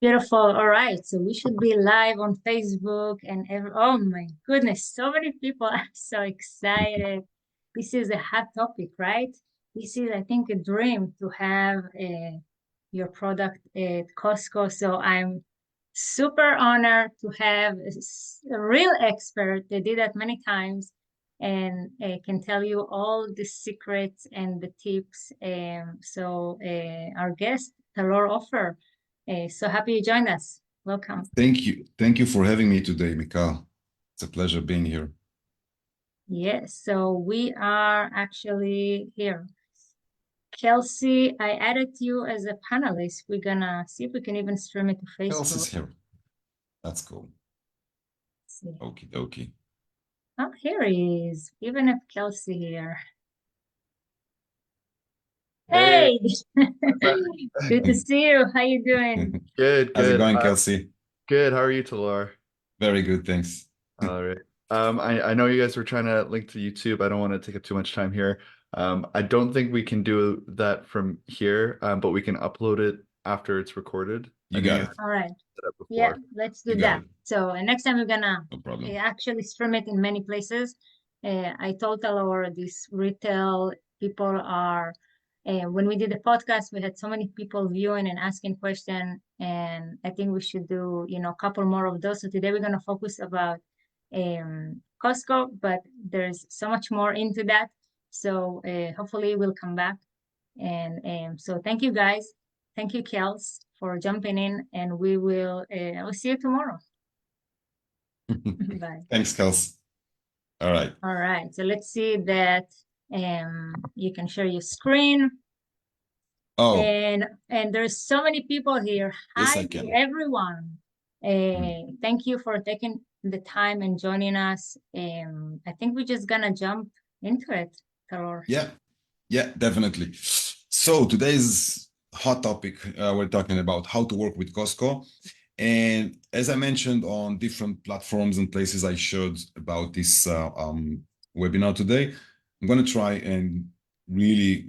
Beautiful. All right. So we should be live on Facebook and oh my goodness, so many people are so excited. This is a hot topic, right? This is, I think, a dream to have your product at Costco. So I'm super honored to have a real expert that did that many times and can tell you all the secrets and the tips. Our guest, Talor Offer. So happy you joined us. Welcome. Thank you. Thank you for having me today, Mikal. It's a pleasure being here. Yes, so we are actually here. Kelsey, I added you as a panelist. We're gonna see if we can even stream it to Else Facebook. is here. That's cool. See. Okie dokie. Oh, here he is. Even have Kelsey here. Hey, Hey, good to see you. How you doing? good, How's it good. going, Kelsey? Good. How are you, Talar? Very good, thanks. All right. I know you guys were trying to link to YouTube. I don't want to take up too much time here. I don't think we can do that from here, but we can upload it after it's recorded. I You think got I it. said All right. that Yeah, before. let's do You got that. it. So next time we're gonna No problem. actually stream it in many places. I told our these retail people are when we did the podcast, we had so many people viewing and asking questions, and I think we should do a couple more of those. So today we're gonna focus about Costco, but there's so much more into that. So hopefully we'll come back. And so thank you guys. Thank you, Kels, for jumping in, and we'll see you tomorrow. Bye. Thanks, Kelsey. All right. All right. So let's see that you can share your screen. Oh, And there's so many people here. yes, Hi I to can. everyone. Thank you for taking the time and joining us. I think we're just gonna jump into it, Taror. Yeah, yeah, definitely. So today's hot topic, we're talking about how to work with Costco. And as I mentioned on different platforms and places I showed about this webinar today, I'm going to try and really,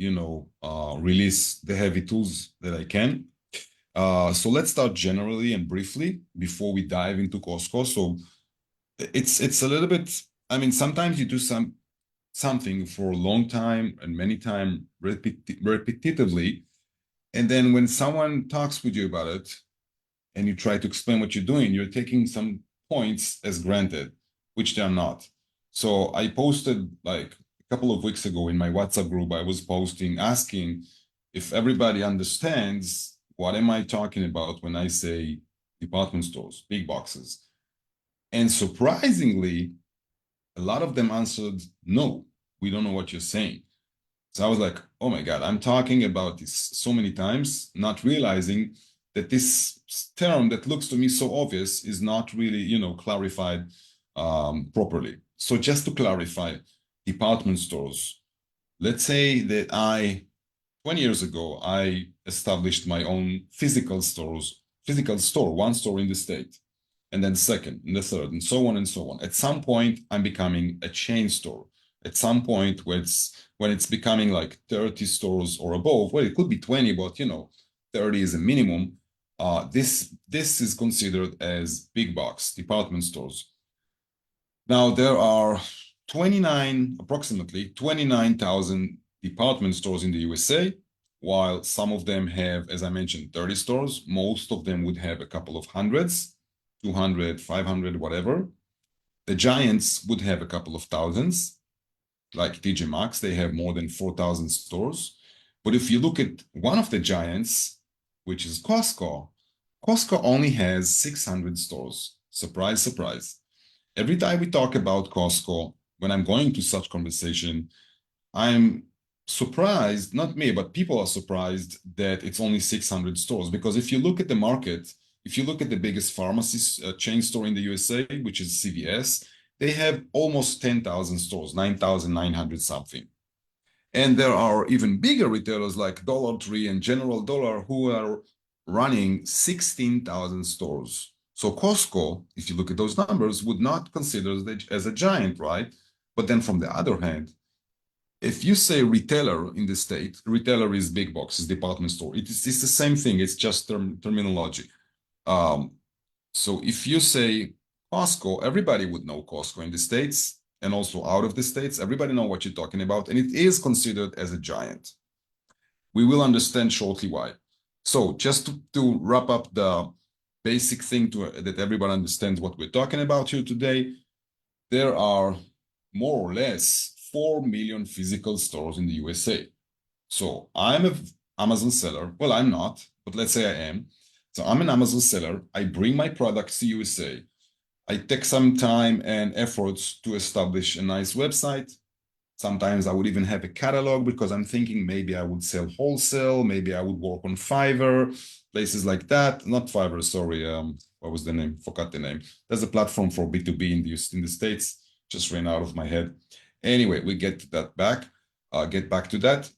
release the heavy tools that I can. So let's start generally and briefly before we dive into Costco. So it's a little bit, I mean, sometimes you do something for a long time and many time repetitively, and then when someone talks with you about it, and you try to explain what you're doing, you're taking some points as granted, which they're not. So I posted like a couple of weeks ago in my WhatsApp group, I was posting asking if everybody understands what am I talking about when I say department stores, big boxes. And surprisingly, a lot of them answered, no, we don't know what you're saying. So I was like, oh my God, I'm talking about this so many times, not realizing that this term that looks to me so obvious is not really, clarified properly. So just to clarify, department stores. Let's say that 20 years ago, I established my own physical store, one store in the state, and then the second, and the third, and so on and so on. At some point, I'm becoming a chain store. At some point, when it's becoming like 30 stores or above, well, it could be 20, but 30 is a minimum. This is considered as big box department stores. Now there are approximately 29,000 department stores in the USA, while some of them have, as I mentioned, 30 stores. Most of them would have a couple of hundreds, 200, 500, whatever. The giants would have a couple of thousands, like TJ Maxx, they have more than 4,000 stores. But if you look at one of the giants, which is Costco, Costco only has 600 stores. Surprise, surprise. Every time we talk about Costco, when I'm going to such conversation, I'm surprised, not me, but people are surprised that it's only 600 stores. Because if you look at the market, if you look at the biggest pharmacy chain store in the USA, which is CVS, they have almost 10,000 stores, 9,900 something. And there are even bigger retailers like Dollar Tree and General Dollar who are running 16,000 stores. So Costco, if you look at those numbers, would not consider it as a giant, right? But then from the other hand, if you say retailer in the state, retailer is big box, is department store. It's the same thing. It's just terminology. So if you say Costco, everybody would know Costco in the States and also out of the States. Everybody know what you're talking about, and it is considered as a giant. We will understand shortly why. So just to wrap up the basic thing that everybody understands what we're talking about here today, there are more or less 4 million physical stores in the USA. So I'm an Amazon seller. Well, I'm not, but let's say I am. So I'm an Amazon seller. I bring my products to USA. I take some time and efforts to establish a nice website. Sometimes I would even have a catalog because I'm thinking maybe I would sell wholesale, maybe I would work on Fiverr, places like that. Not Fiverr, sorry. What was the name? Forgot the name. There's a platform for B2B in the States. Just ran out of my head. Anyway, we get that back. Get back to that.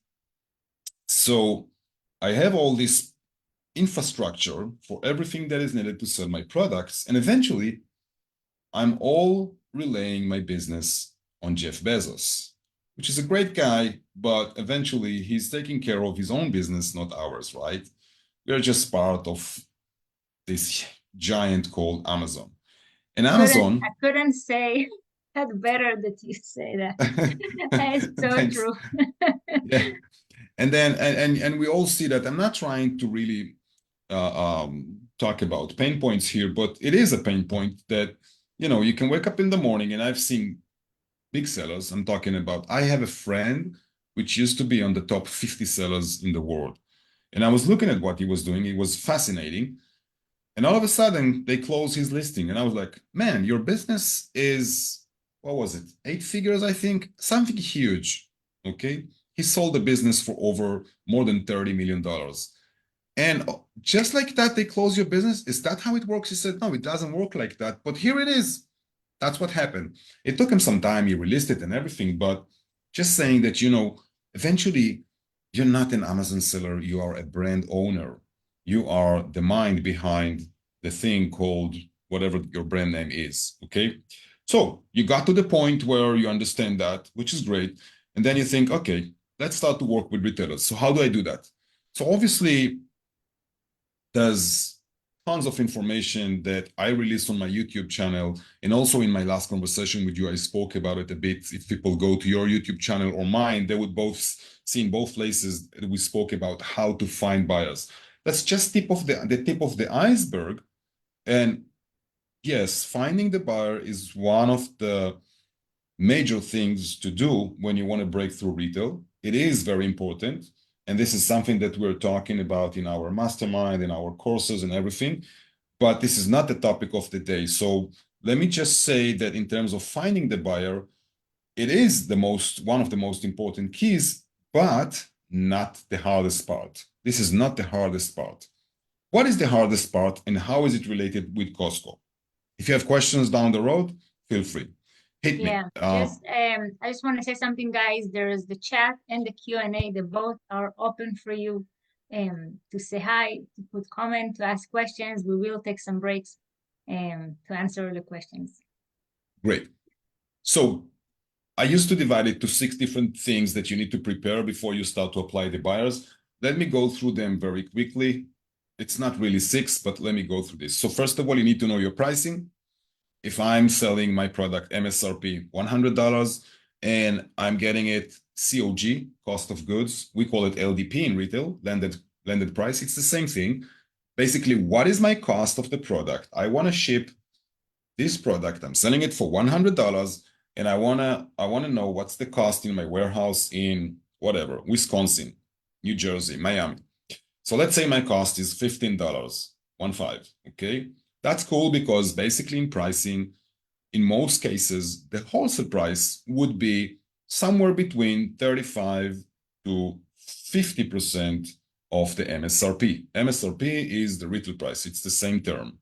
So I have all this infrastructure for everything that is needed to sell my products. And eventually, I'm all relaying my business on Jeff Bezos, which is a great guy, but eventually he's taking care of his own business, not ours, right? We're just part of this giant called Amazon. And Amazon, I couldn't say that better that you say that. It's so thanks. true. Yeah. And then and we all see that. I'm not trying to really talk about pain points here, but it is a pain point that you can wake up in the morning, and I've seen big sellers. I'm talking about, I have a friend which used to be on the top 50 sellers in the world. And I was looking at what he was doing. It was fascinating. And all of a sudden, they closed his listing. And I was like, man, your business is, what was it? 8 figures, I think, something huge. Okay. He sold the business for over more than $30 million. And just like that, they close your business. Is that how it works? He said, no, it doesn't work like that. But here it is. That's what happened. It took him some time. He released it and everything. But just saying that, eventually you're not an Amazon seller. You are a brand owner. You are the mind behind the thing called whatever your brand name is. Okay. So you got to the point where you understand that, which is great. And then you think, okay, let's start to work with retailers. So how do I do that? So obviously, there's tons of information that I released on my YouTube channel. And also in my last conversation with you, I spoke about it a bit. If people go to your YouTube channel or mine, they would both see in both places that we spoke about how to find buyers. That's just the tip of the iceberg. And yes, finding the buyer is one of the major things to do when you want to break through retail. It is very important. And this is something that we're talking about in our mastermind, in our courses and everything. But this is not the topic of the day. So let me just say that in terms of finding the buyer, it is one of the most important keys, but not the hardest part. This is not the hardest part. What is the hardest part, and how is it related with Costco? If you have questions down the road, feel free. Hit me. Yeah, I just want to say something, guys. There is the chat and the Q&A. They both are open for you to say hi, to put comment, to ask questions. We will take some breaks to answer the questions. Great. So I used to divide it to 6 different things that you need to prepare before you start to apply the buyers. Let me go through them very quickly. It's not really 6, but let me go through this. So first of all, you need to know your pricing. If I'm selling my product MSRP $100 and I'm getting it COG, cost of goods, we call it LDP in retail, landed price. It's the same thing. Basically, what is my cost of the product? I want to ship this product. I'm selling it for $100, and I wanna know what's the cost in my warehouse in whatever, Wisconsin, New Jersey, Miami. So let's say my cost is $15, 15, okay? That's cool because basically in pricing, in most cases, the wholesale price would be somewhere between 35 to 50% of the MSRP. MSRP is the retail price. It's the same term.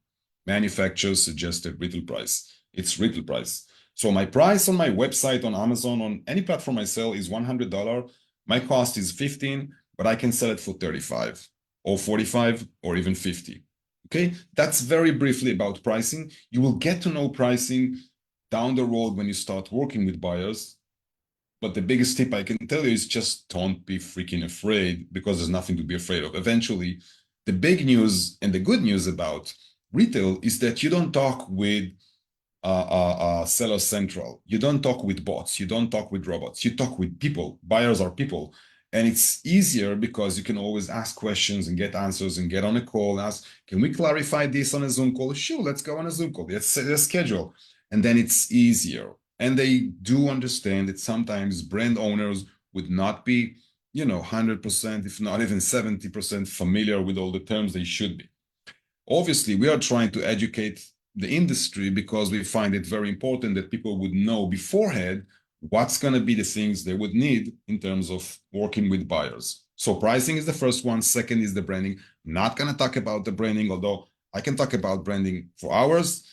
Manufacturer's suggested retail price. It's retail price. So my price on my website, on Amazon, on any platform I sell is $100. My cost is 15, but I can sell it for 35 or 45 or even 50. Okay, that's very briefly about pricing. You will get to know pricing down the road when you start working with buyers. But the biggest tip I can tell you is just don't be freaking afraid, because there's nothing to be afraid of. Eventually, the big news and the good news about retail is that you don't talk with Seller Central. You don't talk with bots. You don't talk with robots. You talk with people. Buyers are people. And it's easier because you can always ask questions and get answers and get on a call and ask, can we clarify this on a Zoom call? Sure, let's go on a Zoom call. Let's schedule. And then it's easier. And they do understand that sometimes brand owners would not be, 100%, if not even 70% familiar with all the terms they should be. Obviously, we are trying to educate the industry because we find it very important that people would know beforehand what's going to be the things they would need in terms of working with buyers. So pricing is the first one. Second is the branding. Not going to talk about the branding, although I can talk about branding for hours.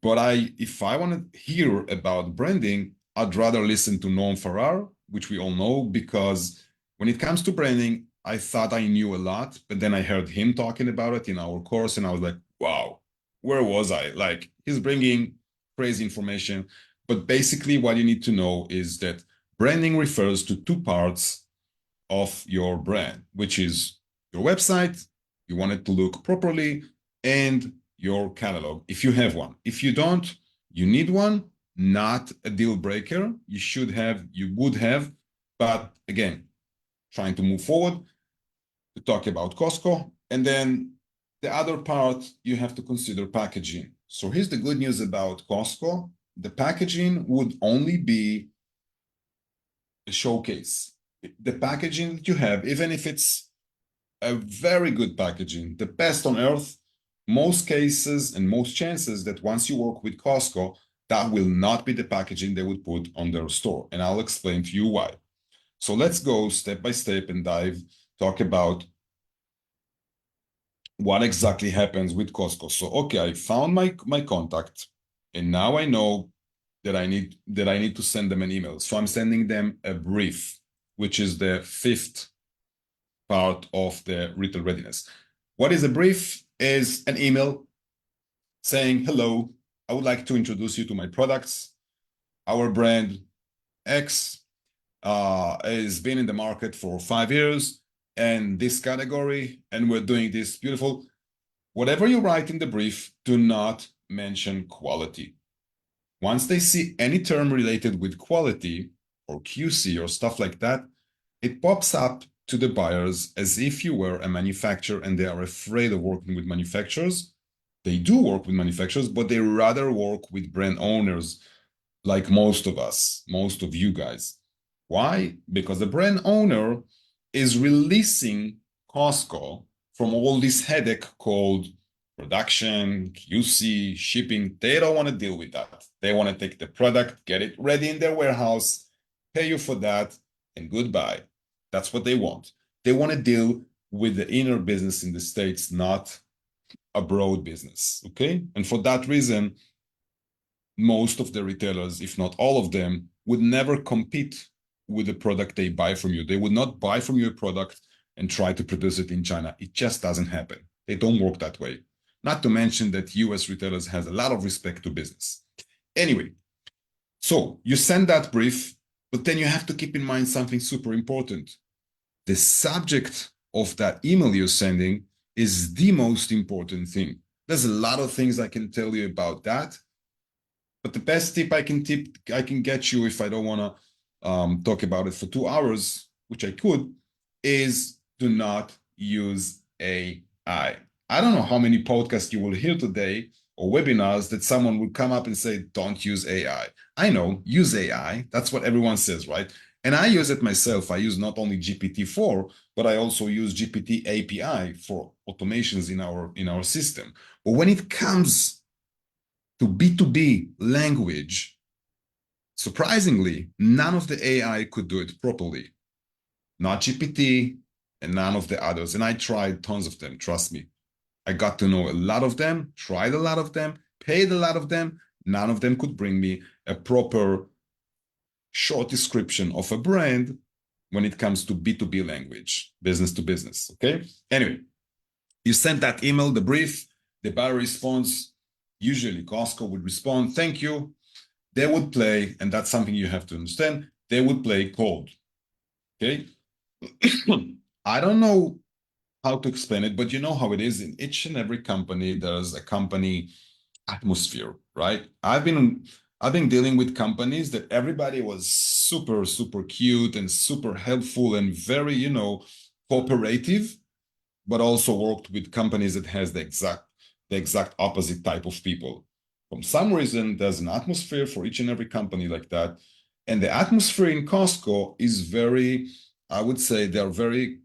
But if I want to hear about branding, I'd rather listen to Noam Farrar, which we all know, because when it comes to branding, I thought I knew a lot, but then I heard him talking about it in our course, and I was like, wow, where was I? Like, he's bringing crazy information. But basically, what you need to know is that branding refers to two parts of your brand, which is your website, you want it to look properly, and your catalog, if you have one. If you don't, you need one, not a deal breaker. You would have, but again, trying to move forward to talk about Costco. And then the other part, you have to consider packaging. So here's the good news about Costco. The packaging would only be a showcase. The packaging that you have, even if it's a very good packaging, the best on earth, most cases and most chances that once you work with Costco, that will not be the packaging they would put on their store. And I'll explain to you why. So let's go step by step and talk about what exactly happens with Costco. So, okay, I found my contact, and now I know that I need to send them an email. So I'm sending them a brief, which is the fifth part of the retail readiness. What is a brief? Is an email saying, hello, I would like to introduce you to my products. Our brand X has been in the market for 5 years and this category, and we're doing this beautiful. Whatever you write in the brief, do not mention quality. Once they see any term related with quality or QC or stuff like that, it pops up to the buyers as if you were a manufacturer and they are afraid of working with manufacturers. They do work with manufacturers, but they rather work with brand owners like most of us, most of you guys. Why? Because the brand owner is releasing Costco from all this headache called production, QC, shipping. They don't want to deal with that. They want to take the product, get it ready in their warehouse, pay you for that, and goodbye. That's what they want. They want to deal with the inner business in the States, not a broad business, okay? And for that reason, most of the retailers, if not all of them, would never compete with the product they buy from you. They would not buy from you a product and try to produce it in China. It just doesn't happen. They don't work that way. Not to mention that US retailers has a lot of respect to business. Anyway, so you send that brief, but then you have to keep in mind something super important. The subject of that email you're sending is the most important thing. There's a lot of things I can tell you about that, but the best tip I can get you, if I don't want to talk about it for 2 hours, which I could, is do not use AI. I don't know how many podcasts you will hear today or webinars that someone would come up and say, don't use AI. I know, use AI. That's what everyone says, right? And I use it myself. I use not only GPT-4, but I also use GPT API for automations in our system. But when it comes to B2B language, surprisingly, none of the AI could do it properly. Not GPT and none of the others. And I tried tons of them, trust me. I got to know a lot of them, tried a lot of them, paid a lot of them. None of them could bring me a proper short description of a brand when it comes to B2B language, business to business, okay? Anyway, you sent that email, the brief, the buyer responds. Usually Costco would respond, thank you. They would play, and that's something you have to understand, they would play cold, okay? I don't know how to explain it, but you know how it is in each and every company. There's a company atmosphere, right? I've been dealing with companies that everybody was super, super cute and super helpful and very, cooperative, but also worked with companies that has the exact opposite type of people. For some reason, there's an atmosphere for each and every company like that. And the atmosphere in Costco is very, I would say they're very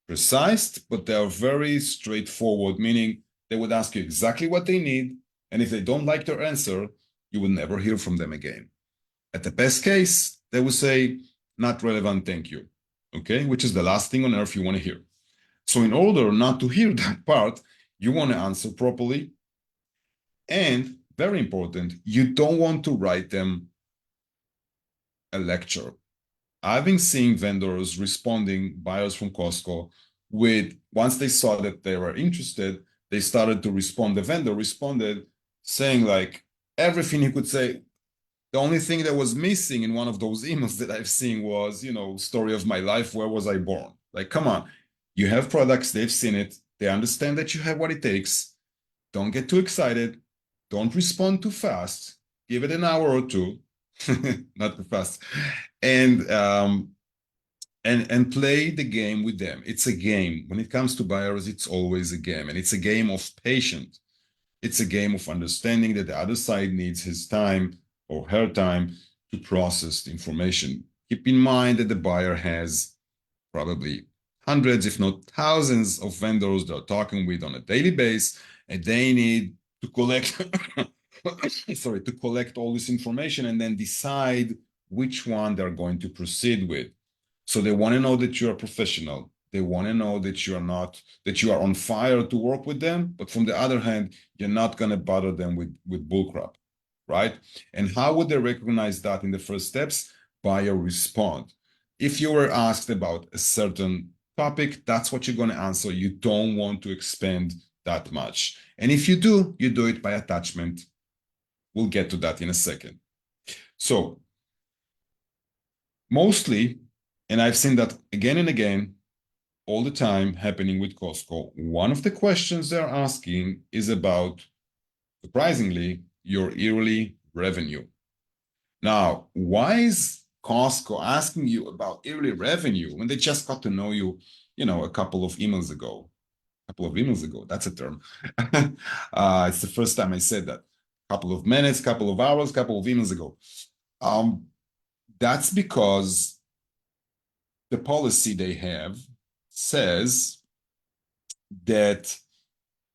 precise, but they are very straightforward, meaning they would ask you exactly what they need. And if they don't like their answer, you will never hear from them again. At the best case, they will say, not relevant, thank you. Okay, which is the last thing on earth you want to hear. So in order not to hear that part, you want to answer properly. And very important, you don't want to write them a lecture. I've been seeing vendors responding, buyers from Costco, with once they saw that they were interested, they started to respond. The vendor responded saying like everything he could say. The only thing that was missing in one of those emails that I've seen was, story of my life, where was I born? Like, come on, you have products, they've seen it, they understand that you have what it takes. Don't get too excited. Don't respond too fast. Give it an hour or two, not too fast, and play the game with them. It's a game. When it comes to buyers, it's always a game, and it's a game of patience. It's a game of understanding that the other side needs his time or her time to process the information. Keep in mind that the buyer has probably hundreds, if not thousands, of vendors they're talking with on a daily basis, and they need to collect, to collect all this information and then decide which one they're going to proceed with. So they want to know that you're a professional. They want to know that that you are on fire to work with them. But from the other hand, you're not going to bother them with bullcrap, right? And how would they recognize that in the first steps? By a response. If you were asked about a certain topic, that's what you're going to answer. You don't want to expand that much. And if you do it by attachment. We'll get to that in a second. So mostly, and I've seen that again and again, all the time happening with Costco, one of the questions they're asking is about, surprisingly, your yearly revenue. Now, why is Costco asking you about yearly revenue when they just got to know you, a couple of emails ago? That's a term. It's the first time I said that. Couple of minutes, couple of hours, couple of emails ago. That's because the policy they have says that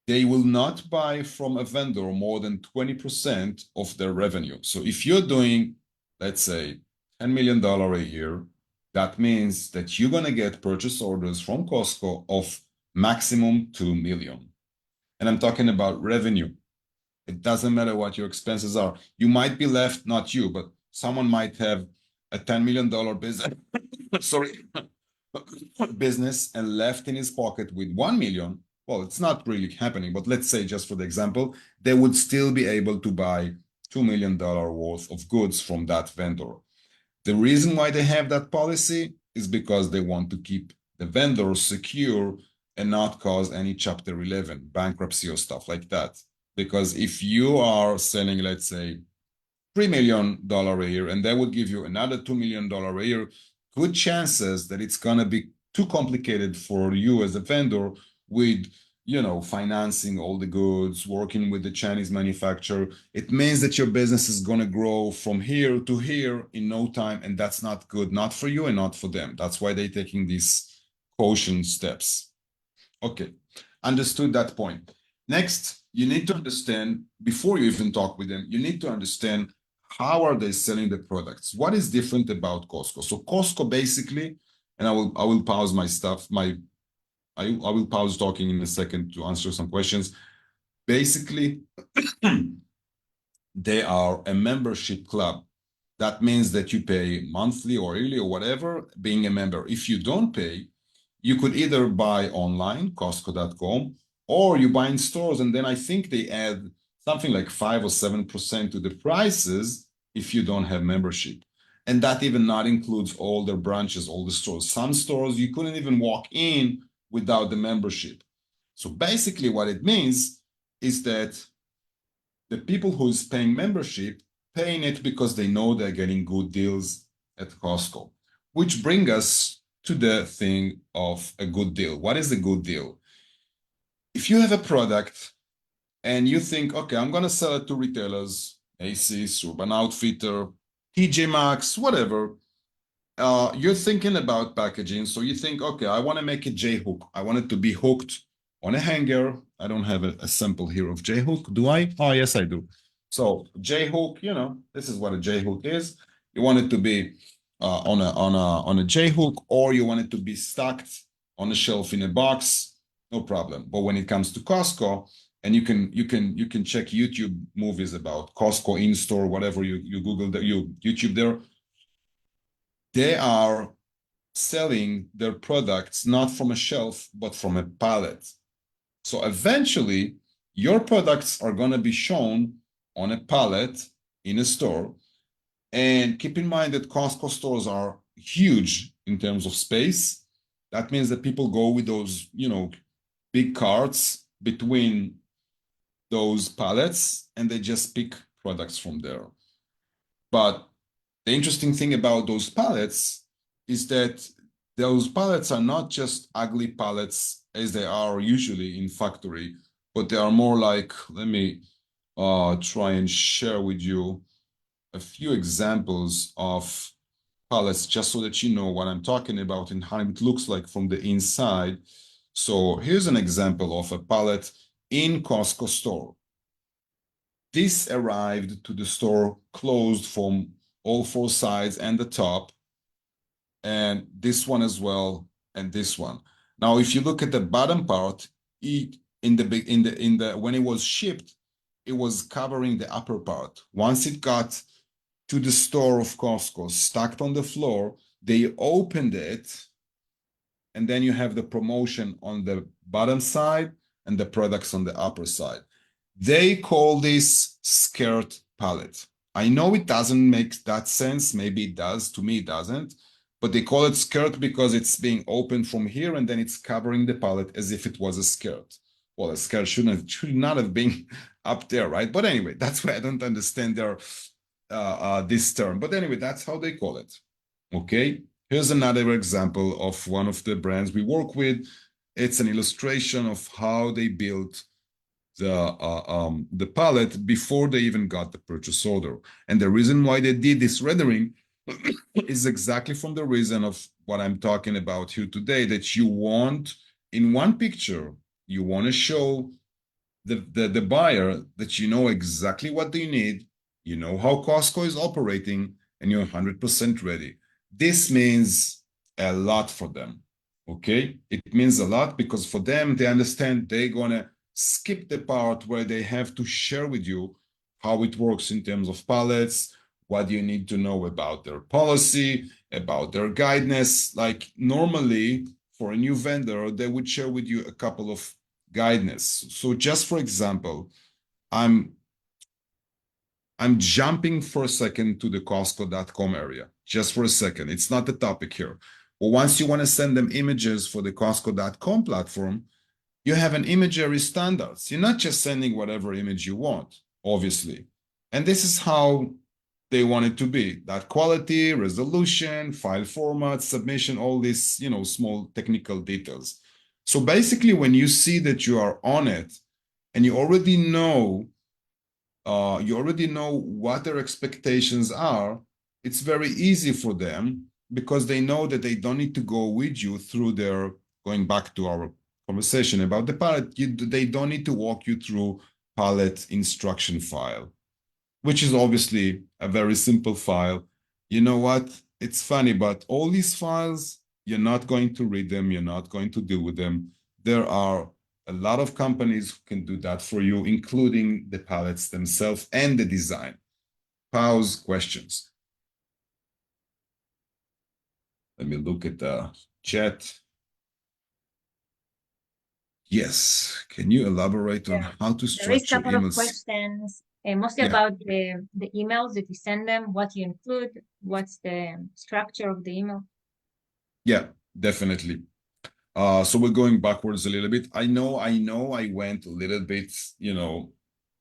they will not buy from a vendor more than 20% of their revenue. So if you're doing, let's say, $10 million a year, that means that you're going to get purchase orders from Costco of maximum 2 million. And I'm talking about revenue. It doesn't matter what your expenses are. You might be left, not you, but someone might have a $10 million business, business and left in his pocket with 1 million. Well, it's not really happening, but let's say just for the example, they would still be able to buy $2 million worth of goods from that vendor. The reason why they have that policy is because they want to keep the vendor secure and not cause any Chapter 11 bankruptcy or stuff like that. Because if you are selling, let's say, $3 million a year, and they would give you another $2 million a year, good chances that it's going to be too complicated for you as a vendor with, financing all the goods, working with the Chinese manufacturer. It means that your business is going to grow from here to here in no time, and that's not good, not for you and not for them. That's why they're taking these caution steps. Okay, understood that point. Next, you need to understand, before you even talk with them, you need to understand how are they selling the products? What is different about Costco? So Costco basically, and I will pause my stuff, I will pause talking in a second to answer some questions. Basically, they are a membership club. That means that you pay monthly or yearly or whatever, being a member. If you don't pay, you could either buy online, Costco.com, or you buy in stores, and then I think they add something like 5 or 7% to the prices if you don't have membership. And that even not includes all their branches, all the stores. Some stores you couldn't even walk in without the membership. So basically what it means is that the people who is paying membership, paying it because they know they're getting good deals at Costco, which bring us to the thing of a good deal. What is a good deal? If you have a product and you think, okay, I'm going to sell it to retailers, Macy's, Urban Outfitter, TJ Maxx, whatever, you're thinking about packaging. So you think, okay, I want to make a J-hook. I want it to be hooked on a hanger. I don't have a sample here of J-hook, do I? Oh, yes, I do. So J-hook, you know, this is what a J-hook is. You want it to be on a J-hook, or you want it to be stacked on a shelf in a box, no problem. But when it comes to Costco, and you can check YouTube movies about Costco in-store, whatever you Google, you YouTube there, they are selling their products not from a shelf, but from a pallet. So eventually, your products are going to be shown on a pallet in a store. And keep in mind that Costco stores are huge in terms of space. That means that people go with those, big carts between those pallets, and they just pick products from there. But the interesting thing about those pallets is that those pallets are not just ugly pallets as they are usually in factory, but they are more like, let me try and share with you a few examples of pallets just so that you know what I'm talking about and how it looks like from the inside. So here's an example of a pallet in Costco store. This arrived to the store closed from all four sides and the top, and this one as well, and this one. Now, if you look at the bottom part, when it was shipped, it was covering the upper part. Once it got to the store of Costco, stacked on the floor, they opened it, and then you have the promotion on the bottom side and the products on the upper side. They call this skirt pallet. I know it doesn't make that sense. Maybe it does. To me, it doesn't. But they call it skirt because it's being opened from here and then it's covering the pallet as if it was a skirt. Well, a skirt should not have been up there, right? But anyway, that's why I don't understand this term. But anyway, that's how they call it. Okay. Here's another example of one of the brands we work with. It's an illustration of how they built the pallet before they even got the purchase order. And the reason why they did this rendering is exactly from the reason of what I'm talking about here today, that you want, in one picture, you want to show the buyer that you know exactly what they need, you know how Costco is operating, and you're 100% ready. This means a lot for them, okay? It means a lot because for them, they understand they're going to skip the part where they have to share with you how it works in terms of pallets, what you need to know about their policy, about their guidance. Like normally for a new vendor, they would share with you a couple of guidance. So just for example, I'm jumping for a second to the Costco.com area, just for a second. It's not the topic here. But once you want to send them images for the Costco.com platform, you have an imagery standards. You're not just sending whatever image you want, obviously. And this is how they want it to be. That quality, resolution, file format, submission, all these, small technical details. So basically, when you see that you are on it and you already know what their expectations are, it's very easy for them because they know that they don't need to go with you through their, going back to our conversation about the palette, they don't need to walk you through palette instruction file, which is obviously a very simple file. You know what? It's funny, but all these files, you're not going to read them. You're not going to deal with them. There are a lot of companies who can do that for you, including the palettes themselves and the design. Pause, questions. Let me look at the chat. Yes. Can you elaborate on how to There is a structure couple of emails? questions, mostly about the emails that you send them, what you include, what's the structure of the email. Yeah, definitely. So we're going backwards a little bit. I know I went a little bit,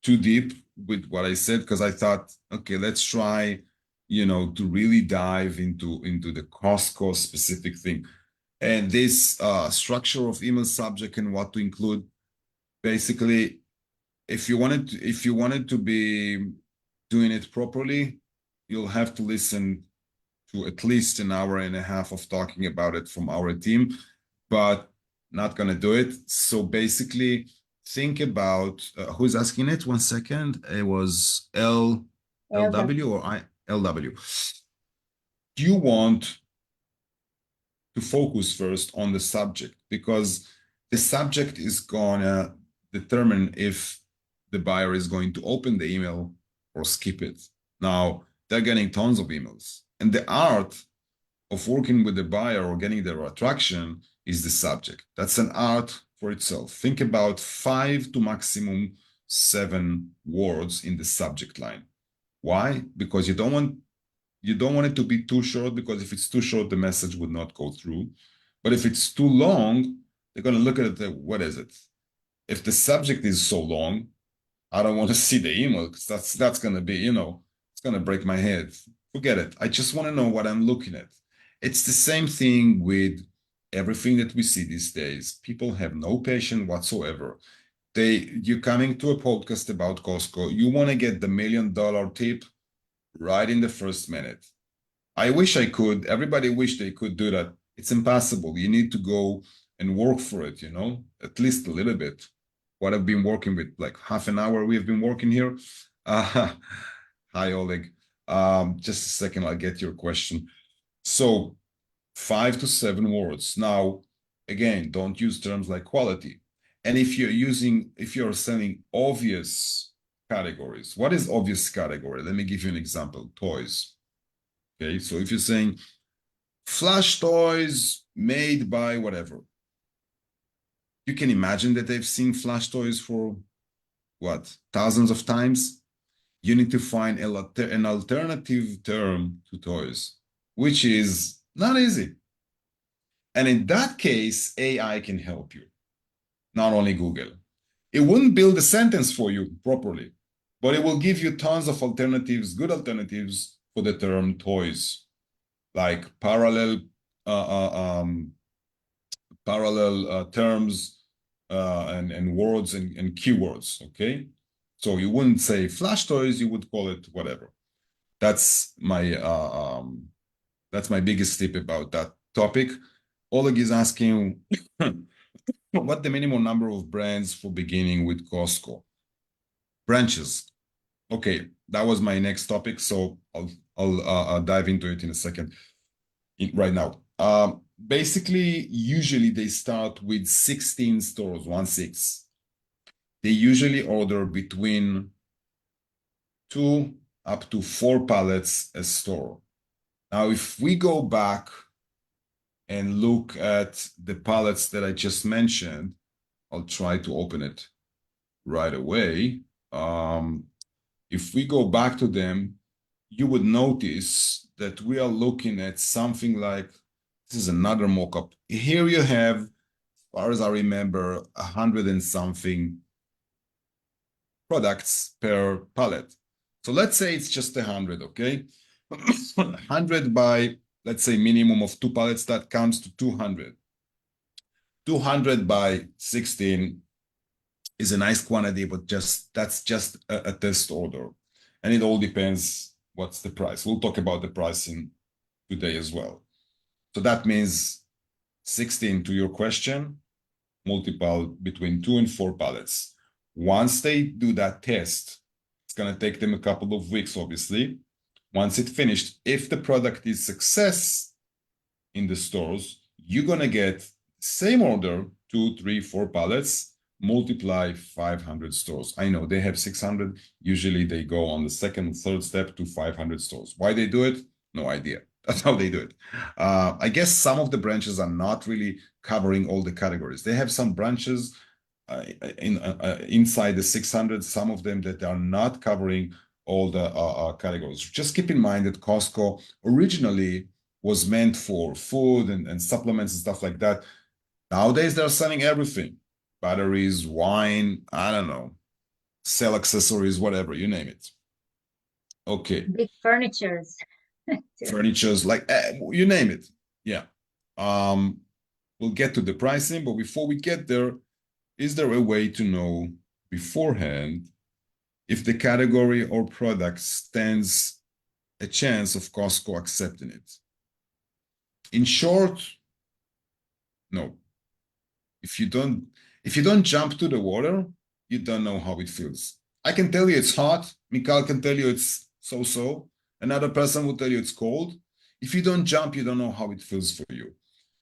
too deep with what I said, because I thought, okay, let's try, to really dive into the Costco specific thing. And this structure of email subject and what to include, basically, if you wanted to be doing it properly, you'll have to listen to at least an hour and a half of talking about it from our team, but not gonna do it. So basically, think about who's asking it. 1 second. It was LW or LW. Do you want to focus first on the subject? Because the subject is gonna determine if the buyer is going to open the email or skip it. Now, they're getting tons of emails. And the art of working with the buyer or getting their attraction is the subject. That's an art for itself. Think about 5 to maximum 7 words in the subject line. Why? Because you don't want it to be too short, because if it's too short, the message would not go through. But if it's too long, they're going to look at it, what is it? If the subject is so long, I don't want to see the email, because that's going to be, it's going to break my head. Forget it. I just want to know what I'm looking at. It's the same thing with everything that we see these days. People have no patience whatsoever. You're coming to a podcast about Costco. You want to get the $1 million tip right in the first minute. I wish I could. Everybody wish they could do that. It's impossible. You need to go and work for it, at least a little bit. What I've been working with, like half an hour we've been working here. Hi, Oleg. Just a second, I'll get your question. So 5 to 7 words. Now, again, don't use terms like quality. And if you're selling obvious categories, what is obvious category? Let me give you an example. Toys. Okay, so if you're saying flash toys made by whatever, you can imagine that they've seen flash toys for what, thousands of times? You need to find an alternative term to toys, which is not easy. And in that case, AI can help you, not only Google. It wouldn't build a sentence for you properly, but it will give you tons of alternatives, good alternatives for the term toys, like parallel terms and words and keywords, okay? So you wouldn't say flash toys, you would call it whatever. That's my biggest tip about that topic. Oleg is asking what the minimum number of brands for beginning with Costco. Branches. Okay, that was my next topic, so I'll dive into it in a second. Right now, basically, usually they start with 16 stores, 1-6. They usually order between 2 up to 4 pallets a store. Now, if we go back and look at the pallets that I just mentioned, I'll try to open it right away. If we go back to them, you would notice that we are looking at something like, this is another mock-up. Here you have, as far as I remember, 100 and something products per pallet. So let's say it's just 100, okay? 100 by, let's say, minimum of 2 pallets, that comes to 200. 200 by 16 is a nice quantity, but that's just a test order. And it all depends what's the price. We'll talk about the pricing today as well. So that means 16, to your question, multiple between 2 and 4 pallets. Once they do that test, it's going to take them a couple of weeks, obviously. Once it's finished, if the product is success in the stores, you're going to get same order, 2, 3, 4 pallets, multiply 500 stores. I know they have 600. Usually they go on the second, third step to 500 stores. Why they do it? No idea. That's how they do it. I guess some of the branches are not really covering all the categories. They have some branches inside the 600, some of them that are not covering all the categories. Just keep in mind that Costco originally was meant for food and supplements and stuff like that. Nowadays, they're selling everything. Batteries, wine, I don't know, sell accessories, whatever, you name it. Okay. Big furnitures too. Furnitures, like you name it. Yeah. We'll get to the pricing, but before we get there, is there a way to know beforehand if the category or product stands a chance of Costco accepting it? In short, no. If you don't jump to the water, you don't know how it feels. I can tell you it's hot. Mikal can tell you it's so-so. Another person will tell you it's cold. If you don't jump, you don't know how it feels for you.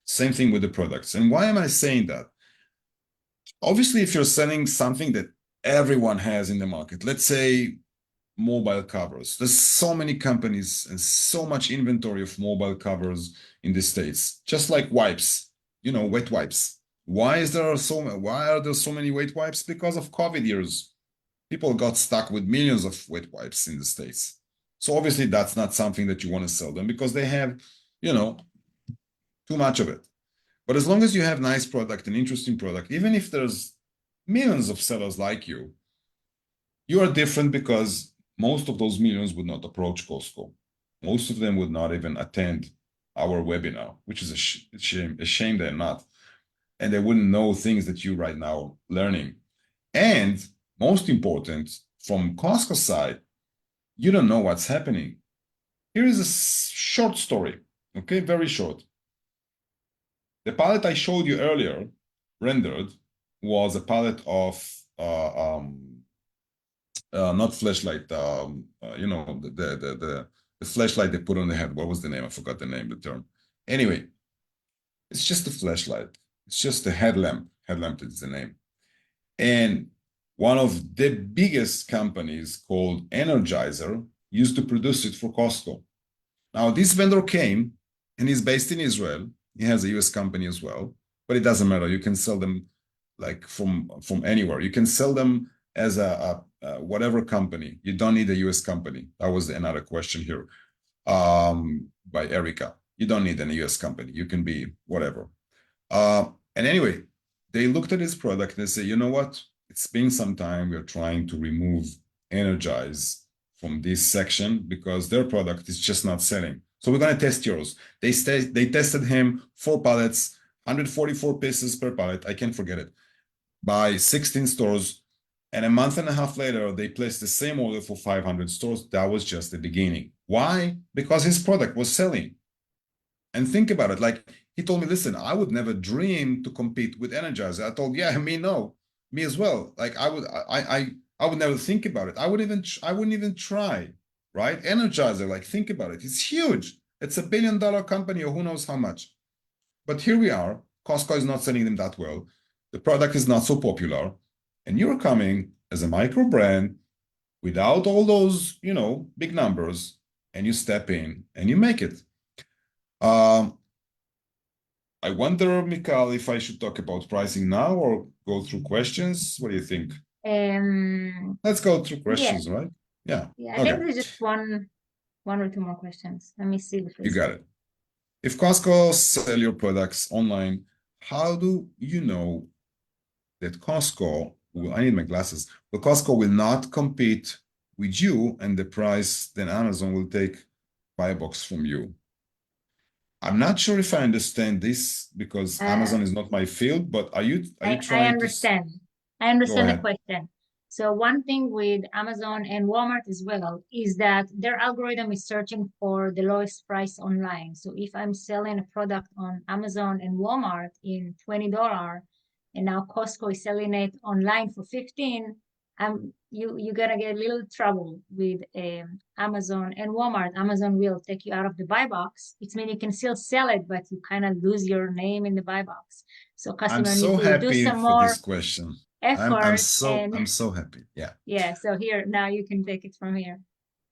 Same thing with the products. And why am I saying that? Obviously, if you're selling something that everyone has in the market, let's say mobile covers. There's so many companies and so much inventory of mobile covers in the States, just like wipes, wet wipes. Why are there so many wet wipes? Because of COVID years. People got stuck with millions of wet wipes in the States. So obviously that's not something that you want to sell them because they have, too much of it. But as long as you have nice product and interesting product, even if there's millions of sellers like you are different because most of those millions would not approach Costco. Most of them would not even attend our webinar, which is a shame they're not. And they wouldn't know things that you right now learning. And most important, from Costco side, you don't know what's happening. Here is a short story, okay, very short. The palette I showed you earlier, rendered, was a palette of not flashlight, the flashlight they put on the head. What was the name? I forgot the name, the term. Anyway, it's just a flashlight. It's just a headlamp. Headlamp is the name. And one of the biggest companies called Energizer used to produce it for Costco. Now, this vendor came and he's based in Israel. He has a US company as well, but it doesn't matter. You can sell them like from anywhere. You can sell them as a whatever company. You don't need a US company. That was another question here by Erica. You don't need a US company. You can be whatever. And anyway, they looked at his product and they say, you know what? It's been some time. We're trying to remove Energize from this section because their product is just not selling. So we're going to test yours. They tested him 4 pallets, 144 pieces per pallet. I can't forget it. By 16 stores. And a month and a half later, they placed the same order for 500 stores. That was just the beginning. Why? Because his product was selling. And think about it. Like he told me, listen, I would never dream to compete with Energizer. I told, yeah, me as well. Like I would never think about it. I wouldn't even try, right? Energizer, like think about it. It's huge. It's $1 billion company or who knows how much. But here we are. Costco is not selling them that well. The product is not so popular. And you're coming as a micro brand without all those, big numbers, and you step in and you make it. I wonder, Mikal, if I should talk about pricing now or go through questions. What do you think? Let's go through questions, right? Yeah. I think there's just one or two more questions. Let me see. You got it. If Costco sell your products online, how do you know that Costco I need my glasses, but Costco will not compete with you and the price, then Amazon will take buy a box from you? I'm not sure if I understand this because Amazon is not my field, but are you trying to? I understand the question. So one thing with Amazon and Walmart as well is that their algorithm is searching for the lowest price online. So if I'm selling a product on Amazon and Walmart in $20 and now Costco is selling it online for 15, you're gonna get a little trouble with Amazon and Walmart. Amazon will take you out of the buy box. It means you can still sell it, but you kind of lose your name in the buy box. So customers need to do some more this question. effort. I'm so happy. Yeah. Yeah. So here now you can take it from here.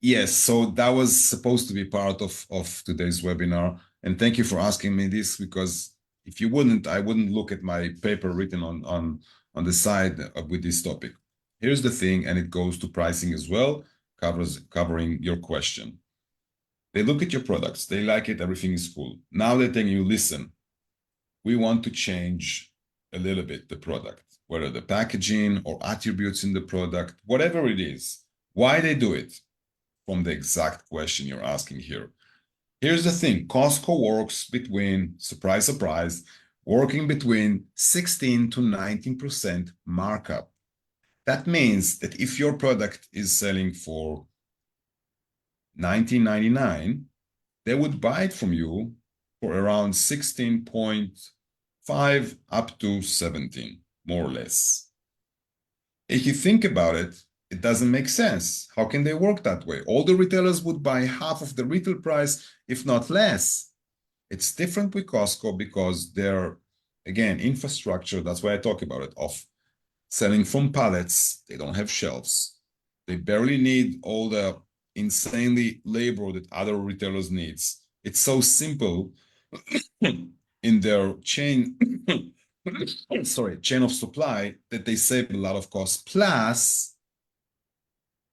Yes. So that was supposed to be part of today's webinar, and thank you for asking me this because if you wouldn't, I wouldn't look at my paper written on the side with this topic. Here's the thing, and it goes to pricing as well, covering your question. They look at your products, they like it, everything is cool. Now they're telling you, listen, we want to change a little bit the product, whether the packaging or attributes in the product, whatever it is. Why they do it? From the exact question you're asking here. Here's the thing, Costco works between, surprise, surprise, working between 16 to 19% markup. That means that if your product is selling for $19.99, they would buy it from you for around 16.5 up to 17, more or less. If you think about it, it doesn't make sense. How can they work that way? All the retailers would buy half of the retail price, if not less. It's different with Costco because they're, again, infrastructure, that's why I talk about it, of selling from pallets. They don't have shelves. They barely need all the insanely labor that other retailers needs. It's so simple in their chain, chain of supply that they save a lot of costs. Plus,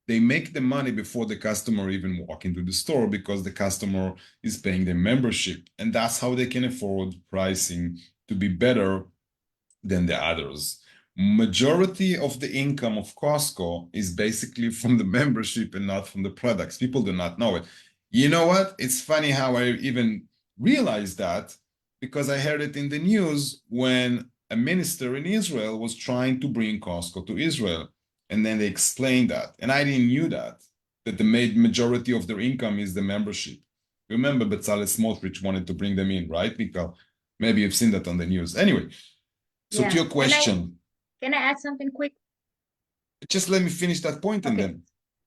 they make the money before the customer even walk into the store because the customer is paying the membership. And that's how they can afford pricing to be better than the others. Majority of the income of Costco is basically from the membership and not from the products. People do not know it. You know what? It's funny how I even realized that because I heard it in the news when a minister in Israel was trying to bring Costco to Israel. And then they explained that. And I didn't knew that the majority of their income is the membership. Remember, Bezalel Smotrich wanted to bring them in, right, Mika? Maybe you've seen that on the news. Anyway, so to your question. Can I add something quick? Just let me finish that point and then.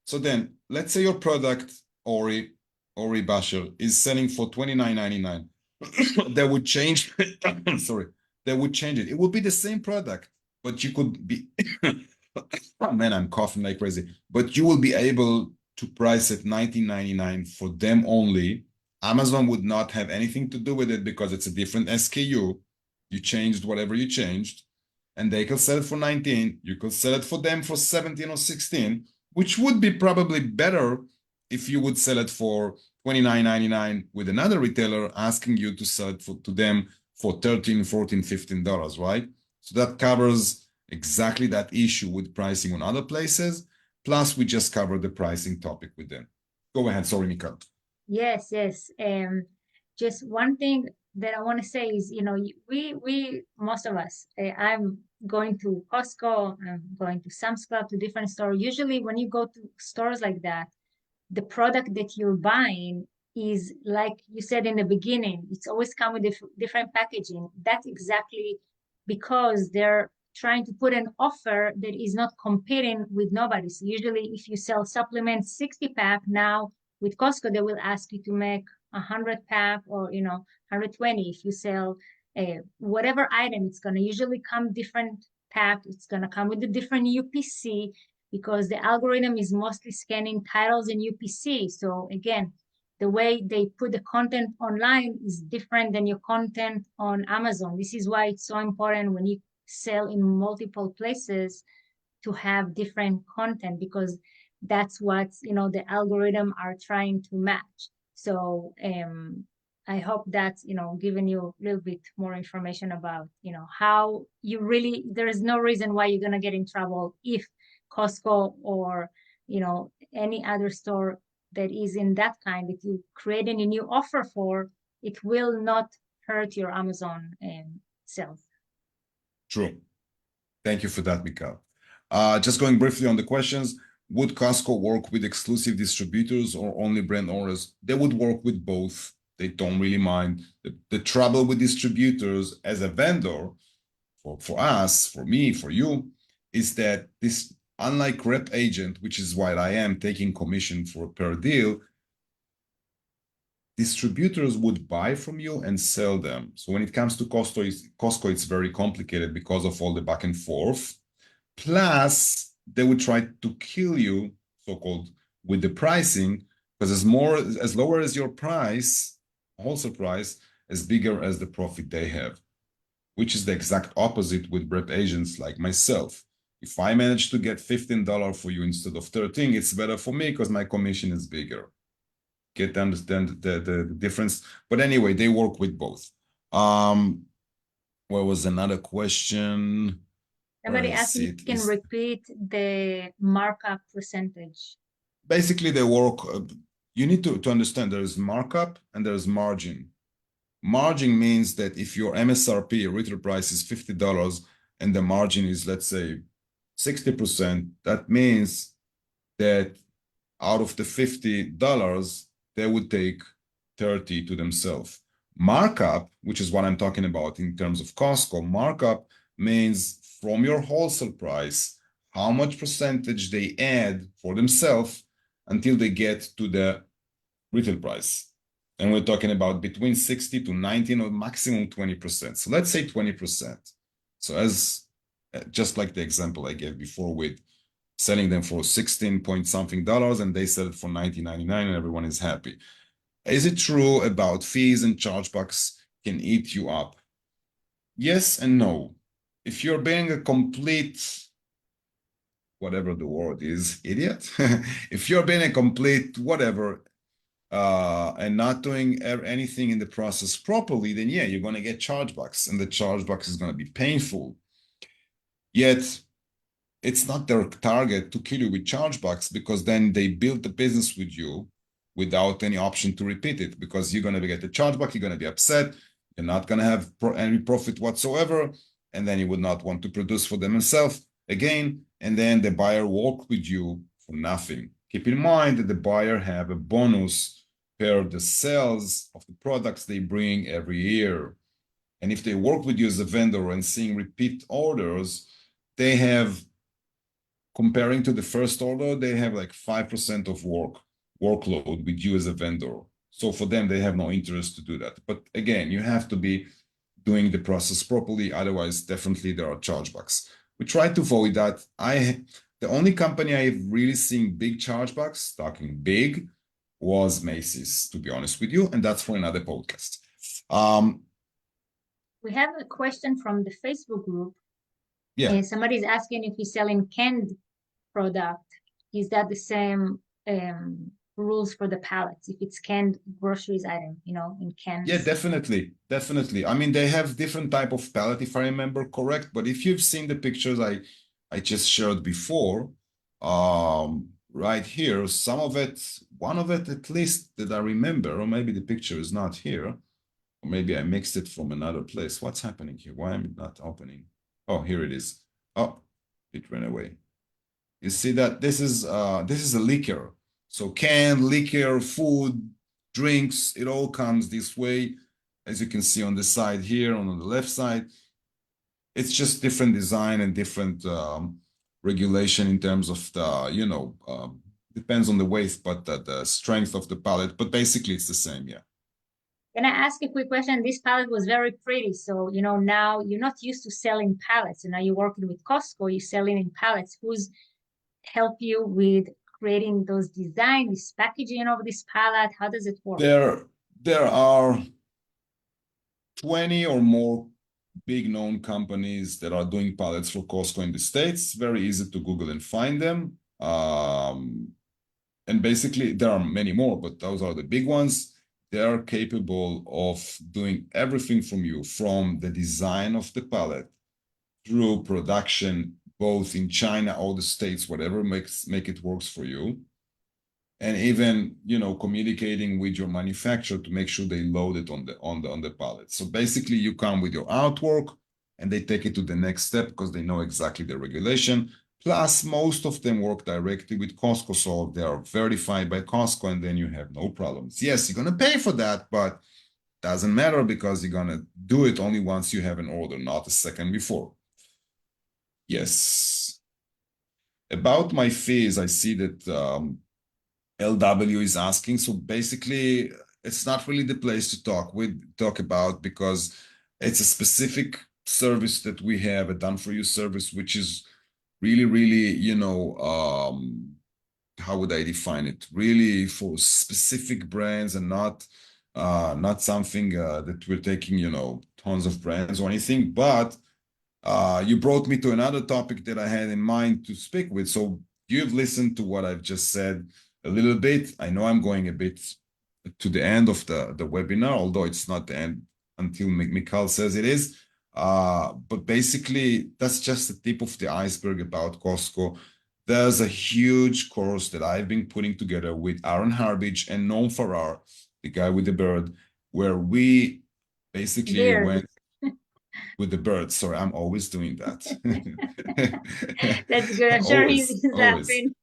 So then, let's say your product, Ori Basher, is selling for $29.99. That would change, sorry, that would change it. It would be the same product, but you could be, oh man, I'm coughing like crazy, but you will be able to price it $19.99 for them only. Amazon would not have anything to do with it because it's a different SKU. You changed whatever you changed, and they could sell it for 19. You could sell it for them for 17 or 16, which would be probably better if you would sell it for $29.99 with another retailer asking you to sell it to them for $13, $14, $15, right? So that covers exactly that issue with pricing on other places. Plus, we just covered the pricing topic with them. Go ahead. Sorry, Mika. Yes. Just one thing that I want to say is, we most of us, I'm going to Costco, I'm going to Sam's Club, to different stores. Usually when you go to stores like that, the product that you're buying is, like you said in the beginning, it's always come with different packaging. That's exactly because they're trying to put an offer that is not competing with nobody. So usually if you sell supplements 60 pack, now with Costco, they will ask you to make 100 pack or 120. If you sell whatever item, it's going to usually come different pack. It's going to come with a different UPC because the algorithm is mostly scanning titles and UPC. So again, the way they put the content online is different than your content on Amazon. This is why it's so important when you sell in multiple places to have different content, because that's what the algorithm are trying to match. So I hope that's giving you a little bit more information about how you really, there is no reason why you're going to get in trouble if Costco or any other store that is in that kind, if you create any new offer for, it will not hurt your Amazon sales. True. Thank you for that, Mika. Just going briefly on the questions, would Costco work with exclusive distributors or only brand owners? They would work with both. They don't really mind. The trouble with distributors as a vendor, for us, for me, for you, is that this, unlike rep agent, which is what I am taking commission for per deal, distributors would buy from you and sell them. So when it comes to Costco, it's very complicated because of all the back and forth. Plus, they would try to kill you, so-called, with the pricing, because as lower as your price, wholesale price, as bigger as the profit they have, which is the exact opposite with rep agents like myself. If I manage to get $15 for you instead of 13, it's better for me because my commission is bigger. Get to understand the difference. But anyway, they work with both. Where was another question? Where Somebody I asked see if it you can is repeat the markup percentage. basically they work. You need to understand there is markup and there is margin. Margin means that if your MSRP retail price is $50 and the margin is, let's say, 60%, that means that out of the $50, they would take 30 to themselves. Markup, which is what I'm talking about in terms of Costco, markup means from your wholesale price, how much percentage they add for themselves until they get to the retail price. And we're talking about between 60 to 19 or maximum 20%. So let's say 20%. So as just like the example I gave before with selling them for 16 point something dollars and they sell it for $19.99 and everyone is happy. Is it true about fees and chargebacks can eat you up? Yes and no. If you're being a complete, whatever the word is, idiot, if you're being a complete whatever, and not doing anything in the process properly, then yeah, you're going to get chargebacks and the chargebacks is going to be painful. Yet it's not their target to kill you with chargebacks because then they build the business with you without any option to repeat it because you're going to get a chargeback, you're going to be upset, you're not going to have any profit whatsoever, and then you would not want to produce for them themselves again, and then the buyer work with you for nothing. Keep in mind that the buyer have a bonus per the sales of the products they bring every year. And if they work with you as a vendor and seeing repeat orders, they have, comparing to the first order, they have like 5% of workload with you as a vendor. So for them, they have no interest to do that. But again, you have to be doing the process properly. Otherwise, definitely there are chargebacks. We try to avoid that. The only company I've really seen big chargebacks, talking big, was Macy's, to be honest with you. And that's for another podcast. We have a question from the Facebook group. Yeah. Somebody's asking if he's selling canned product. Is that the same rules for the pallets? If it's canned groceries item, in cans. Yeah, definitely. Definitely. I mean, they have different type of pallet, if I remember correct. But if you've seen the pictures I just shared before, right here, some of it, one of it at least that I remember, or maybe the picture is not here, or maybe I mixed it from another place. What's happening here? Why am I not opening? Oh, here it is. Oh, it ran away. You see that this is a liquor. So canned liquor, food, drinks, it all comes this way. As you can see on the side here, on the left side, it's just different design and different regulation in terms of the, depends on the weight, but the strength of the pallet. But basically, it's the same, yeah. Can I ask a quick question? This pallet was very pretty. So, now you're not used to selling pallets. So now you're working with Costco, you're selling in pallets. Who's help you with creating those designs, this packaging of this pallet? How does it work? There are 20 or more big known companies that are doing pallets for Costco in the States. Very easy to Google and find them. And basically, there are many more, but those are the big ones. They are capable of doing everything from you, from the design of the pallet through production, both in China or the States, whatever make it works for you. And even, communicating with your manufacturer to make sure they load it on the pallet. So basically, you come with your artwork and they take it to the next step because they know exactly the regulation. Plus, most of them work directly with Costco, so they are verified by Costco, and then you have no problems. Yes, you're gonna pay for that, but doesn't matter because you're gonna do it only once you have an order, not a second before. Yes. About my fees, I see that LW is asking. So basically, it's not really the place to talk about because it's a specific service that we have, a done for you service, which is really, really, how would I define it? Really for specific brands and not something that we're taking, tons of brands or anything. But you brought me to another topic that I had in mind to speak with. So you've listened to what I've just said a little bit. I know I'm going a bit to the end of the webinar, although it's not the end until Mikhail says it is. But basically, that's just the tip of the iceberg about Costco. There's a huge course that I've been putting together with Aaron Harbage and Noam Farrar, the guy with the bird, where we basically Beard. went with the bird. Sorry, I'm always doing that. That's good. I'm sure Always, he's always. laughing.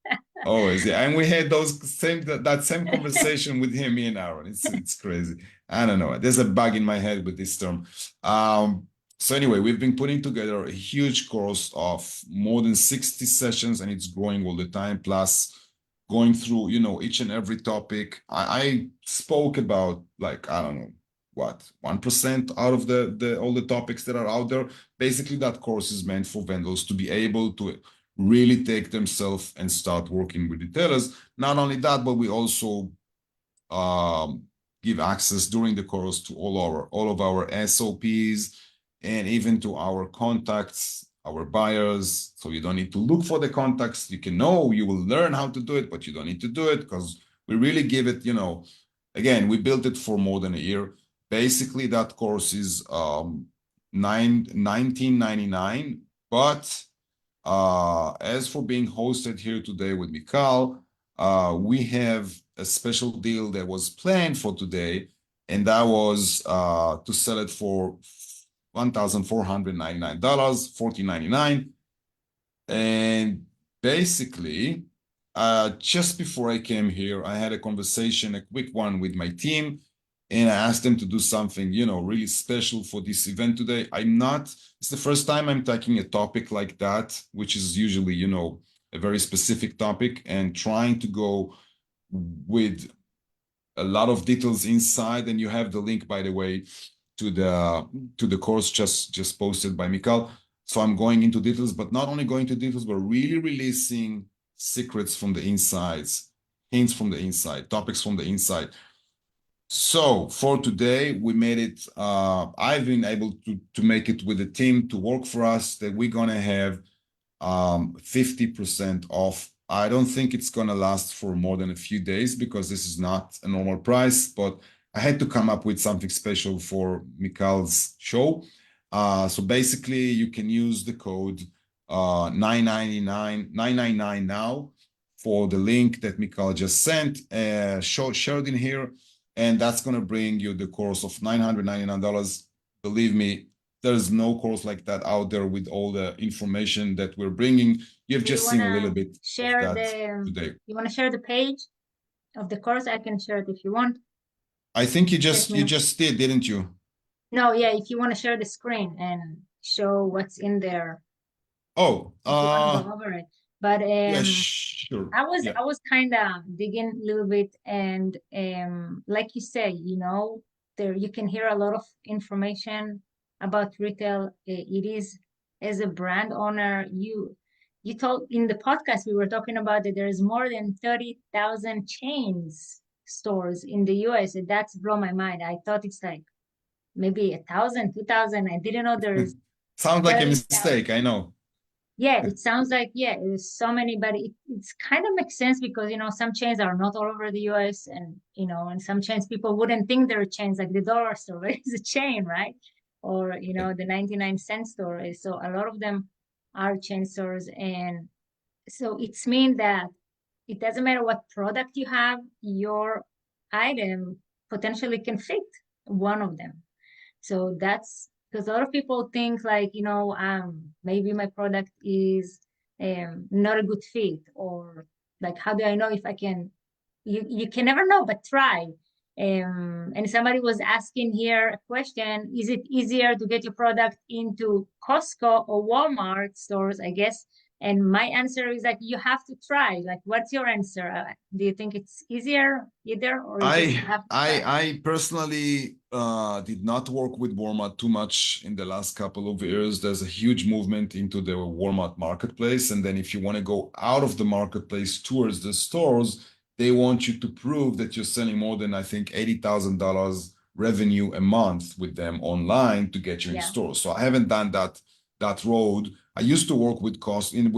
Always, yeah. And we had that same conversation with him, me and Aaron. It's crazy. I don't know. There's a bug in my head with this term. So anyway, we've been putting together a huge course of more than 60 sessions, and it's growing all the time. Plus, going through, each and every topic. I spoke about, like, I don't know what, 1% out of the all the topics that are out there. Basically, that course is meant for vendors to be able to really take themselves and start working with retailers. Not only that, but we also give access during the course to all of our SOPs and even to our contacts, our buyers. So you don't need to look for the contacts. You will learn how to do it, but you don't need to do it because we really give it, again, we built it for more than a year. Basically, that course is $19.99, but as for being hosted here today with Mikal, we have a special deal that was planned for today, and that was to sell it for $1,499, $1,499. And basically, just before I came here, I had a conversation, a quick one with my team, and I asked them to do something, really special for this event today. It's the first time I'm taking a topic like that, which is usually, a very specific topic, and trying to go with a lot of details inside. And you have the link, by the way, to the course just posted by Mikal. So I'm going into details, but not only going to details, but really releasing secrets from the insides, hints from the inside, topics from the inside. So for today, we made it, I've been able to make it with the team to work for us, that we're gonna have 50% off. I don't think it's gonna last for more than a few days because this is not a normal price, but I had to come up with something special for Mikal's show. So basically, you can use the code 999 now for the link that Mikal just sent, shared in here, and that's going to bring you the course of $999. Believe me, there's no course like that out there with all the information that we're bringing. You've Do you just seen a want little to bit of share that the today. you want to share the page of the course? I can share it if you want. I think you Let just me you know. just did, didn't you? No, yeah, if you want to share the screen and show what's in there, Oh, if you want to go over it. But yeah, sure. I was Yeah. I was kind of digging a little bit, and like you say, there you can hear a lot of information about retail. It is, as a brand owner, you told in the podcast we were talking about that there's more than 30,000 chains stores in the US, and that's blown my mind. I thought it's like maybe 1,000, 2,000. I didn't know there's Sounds like a 30,000. mistake, I know. Yeah, it sounds like, yeah, there's so many, but it's kind of makes sense because, some chains are not all over the US, and some chains people wouldn't think they're chains, like the dollar store is a chain, right? Or, the 99-cent store. So a lot of them are chain stores. And so it's mean that it doesn't matter what product you have, your item potentially can fit one of them. So that's because a lot of people think like, maybe my product is not a good fit, or like, how do I know if I can? You can never know, but try. And somebody was asking here a question: is it easier to get your product into Costco or Walmart stores? I guess. And my answer is like, you have to try. Like, what's your answer? Do you think it's easier either, or you just I have to I try? I personally did not work with Walmart too much in the last couple of years. There's a huge movement into the Walmart marketplace, and then if you want to go out of the marketplace towards the stores, they want you to prove that you're selling more than, I think, $80,000 revenue a month with them online to get you in Yeah. stores. So I haven't done that road. I used to work with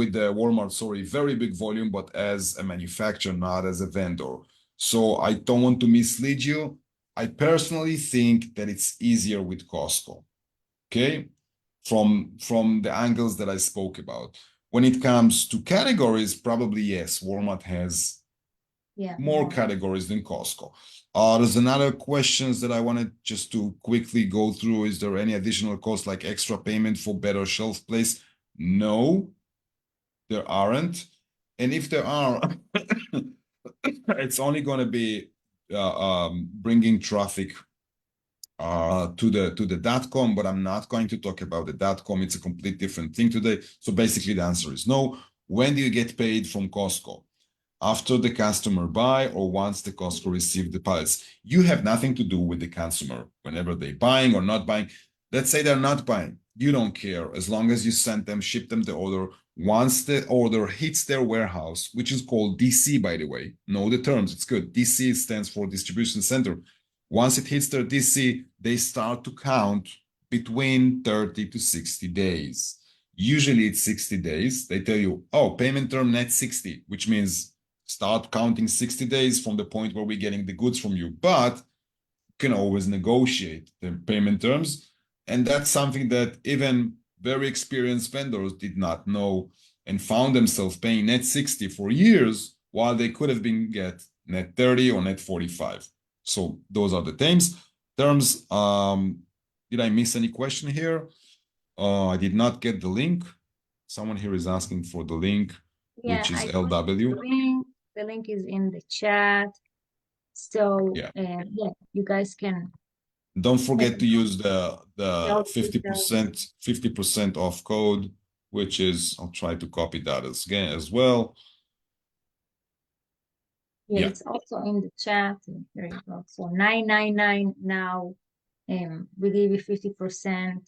with the Walmart, sorry, very big volume, but as a manufacturer, not as a vendor. So I don't want to mislead you. I personally think that it's easier with Costco. Okay. from the angles that I spoke about. When it comes to categories, probably yes, Walmart has more categories than Costco. There's another questions that I wanted just to quickly go through. Is there any additional cost like extra payment for better shelf place? No, there aren't. And if there are, it's only going to be bringing traffic to the .com, but I'm not going to talk about the .com. It's a complete different thing today. So basically the answer is no. When do you get paid from Costco? After the customer buy or once the Costco receive the pallets. You have nothing to do with the consumer whenever they're buying or not buying. Let's say they're not buying. You don't care as long as you send them, ship them the order. Once the order hits their warehouse, which is called DC, by the way, know the terms, it's good. DC stands for distribution center. Once it hits their DC, they start to count between 30 to 60 days. Usually it's 60 days. They tell you, oh, payment term net 60, which means start counting 60 days from the point where we're getting the goods from you. But you can always negotiate the payment terms. And that's something that even very experienced vendors did not know and found themselves paying net 60 for years while they could have been get net 30 or net 45. So those are the terms. Did I miss any question here? I did not get the link. Someone here is asking for the link, which is LW. The link is in the chat. So yeah, you guys can. Don't forget to use the 50% off code, which is, I'll try to copy that as well. Yeah, it's also in the chat. There you go. So $9.99 now. We give you 50%.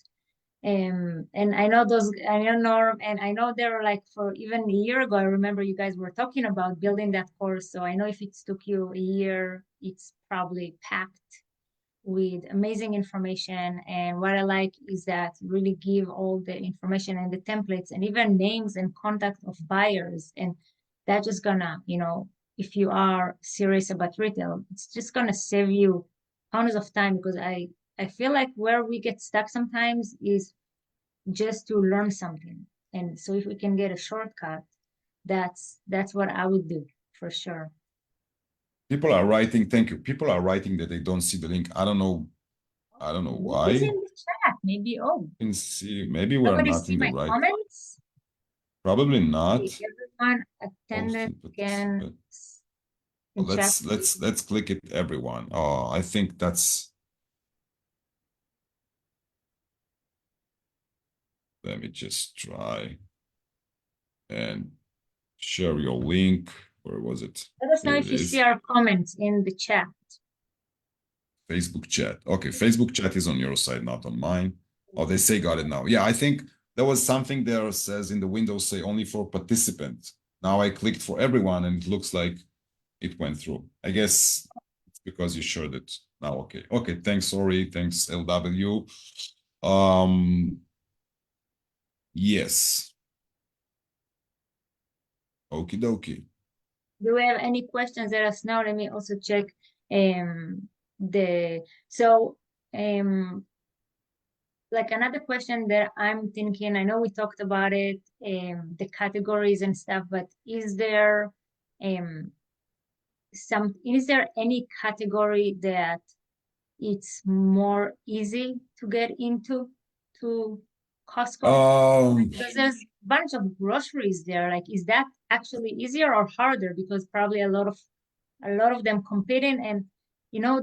And I know Norm, and I know there were like for even a year ago, I remember you guys were talking about building that course. So I know if it took you a year, it's probably packed with amazing information. And what I like is that you really give all the information and the templates and even names and contact of buyers. And that's just gonna, if you are serious about retail, it's just gonna save you tons of time because I feel like where we get stuck sometimes is just to learn something. And so if we can get a shortcut, that's what I would do for sure. People are writing, thank you. People are writing that they don't see the link. I don't know why. It's in the chat. Maybe, can see, maybe we're somebody not see in the my right. comments? Probably not. Everyone attended can. Well, let's click it, everyone. Oh, I think that's. Let me just try and share your link. Where was it? Let us know if you see our comments in the chat. Facebook chat. Okay, Facebook chat is on your side, not on mine. Oh, they say got it now. Yeah, I think there was something there says in the Windows say only for participants. Now I clicked for everyone and it looks like it went through. I guess it's because you shared it now. Okay. Okay. Thanks, Ori. Thanks, LW. Yes. Okie dokie. Do we have any questions? Let us know. Let me also check like another question that I'm thinking, I know we talked about it, the categories and stuff, but is there any category that it's more easy to get into to Costco? Because there's a bunch of groceries there. Like, is that actually easier or harder? Because probably a lot of them competing, and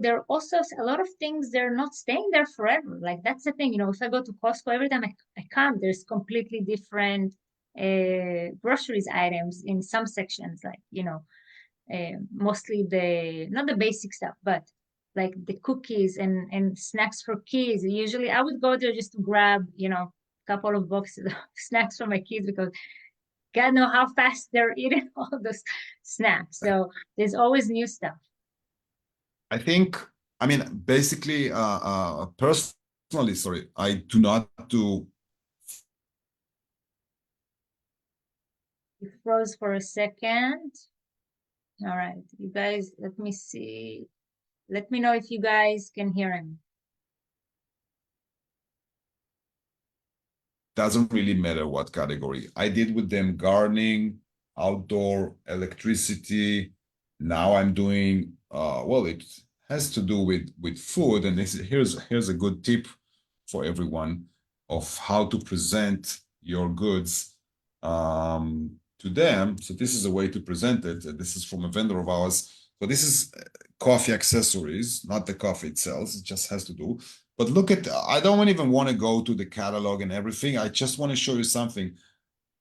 there are also a lot of things they're not staying there forever. Like that's the thing. If I go to Costco, every time I come, there's completely different groceries items in some sections. Like mostly not the basic stuff, but like the cookies and snacks for kids. Usually I would go there just to grab, a couple of boxes of snacks for my kids because God know how fast they're eating all those snacks. So there's always new stuff. I think, basically, personally, sorry, I do not do. You froze for a second. All right, you guys, let me see. Let me know if you guys can hear him. doesn't really matter what category. I did with them gardening, outdoor, electricity. Now I'm doing, well, it has to do with food. And here's a good tip for everyone of how to present your goods to them. So this is a way to present it. This is from a vendor of ours. So this is coffee accessories, not the coffee itself. It just has to do. But look at, I don't even want to go to the catalog and everything. I just want to show you something.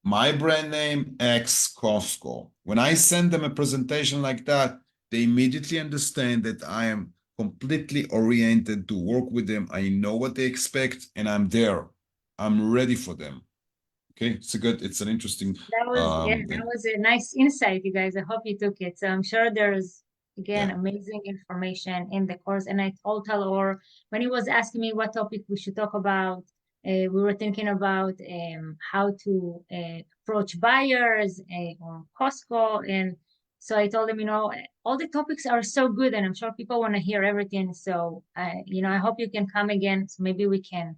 My brand name, X Costco. When I send them a presentation like that, they immediately understand that I am completely oriented to work with them. I know what they expect and I'm there. I'm ready for them. Okay, it's an interesting That was, yeah, that thing. was a nice insight, you guys. I hope you took it. So I'm sure there's, again, Yeah, amazing information in the course. And I told Talor, when he was asking me what topic we should talk about, we were thinking about how to approach buyers on Costco. And so I told him, all the topics are so good, and I'm sure people want to hear everything. So, I hope you can come again. So maybe we can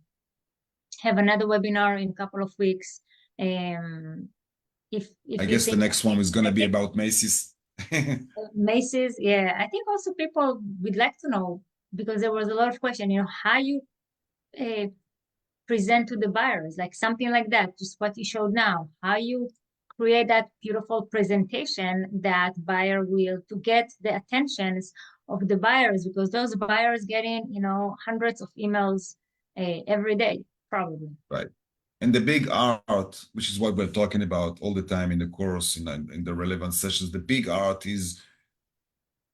have another webinar in a couple of weeks. Um, I if you guess the think next one is going to be about Macy's. Macy's, yeah, I think also people would like to know, because there was a lot of question, how you uh, present to the buyers, like something like that, just what you showed now, how you create that beautiful presentation that buyer will to get the attentions of the buyers, because those buyers getting, hundreds of emails every day, probably. Right. And the big art, which is what we're talking about all the time in the course, in the relevant sessions, the big art is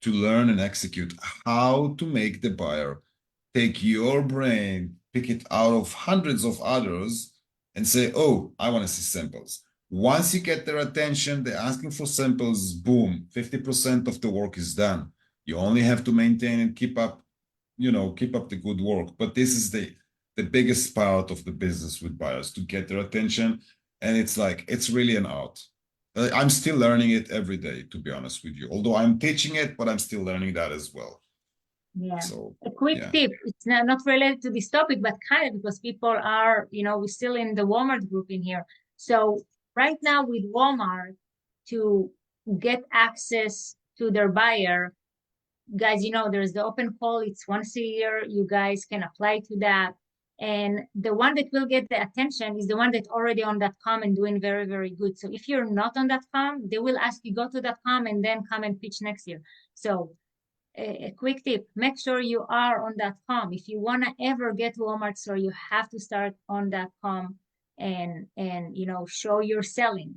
to learn and execute how to make the buyer take your brain, pick it out of hundreds of others, and say, oh, I want to see samples. Once you get their attention, they're asking for samples, boom, 50% of the work is done. You only have to maintain and keep up the good work. But this is the biggest part of the business with buyers, to get their attention. And it's really an art. I'm still learning it every day, to be honest with you. Although I'm teaching it, but I'm still learning that as well. Yeah. So, A quick yeah. tip. It's not related to this topic, but kind of, because people are, we're still in the Walmart group in here. So right now with Walmart, to get access to their buyer, guys, there's the open call. It's once a year. You guys can apply to that. And the one that will get the attention is the one that's already on .com and doing very, very good. So if you're not on .com, they will ask you go to .com and then come and pitch next year. So a quick tip, make sure you are on .com. If you want to ever get to Walmart store, you have to start on .com and show you're selling,